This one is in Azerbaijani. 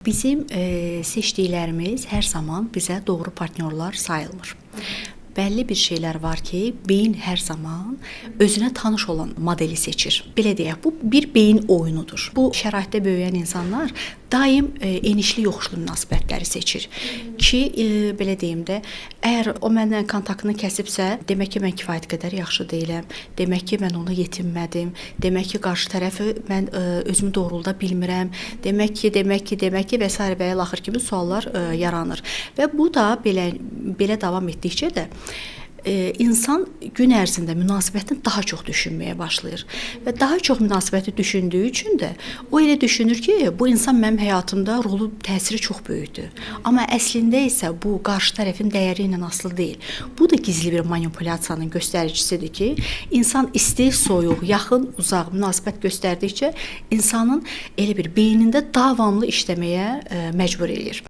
Bizim seçdiklərimiz hər zaman bizə doğru partnyorlar sayılmır. Bəlli bir şeylər var ki, beyin hər zaman özünə tanış olan modeli seçir. Belə deyək, bu bir beyin oyunudur. Bu şəraitdə böyüyən insanlar daim enişli yoxuşlu münasibətləri seçir ki, belə deyim də, əgər o məndən kontaktını kəsibsə, demək ki, mən kifayət qədər yaxşı deyiləm, demək ki, mən ona yetinmədim, demək ki, qarşı tərəfi mən özümü doğrulda bilmirəm, demək ki və s. və ilə axır kimi suallar yaranır. Və bu da belə davam etdikcə də insan gün ərzində münasibətini daha çox düşünməyə başlayır və daha çox münasibəti düşündüyü üçün də o elə düşünür ki, bu insan mənim həyatımda rolu, təsiri çox böyükdür. Amma əslində isə bu qarşı tərəfin dəyəri ilə asılı deyil. Bu da gizli bir manipulyasiyanın göstəricisidir ki, insan isti, soyuq, yaxın, uzaq münasibət göstərdikcə insanın elə bir beynində davamlı işləməyə məcbur eləyir.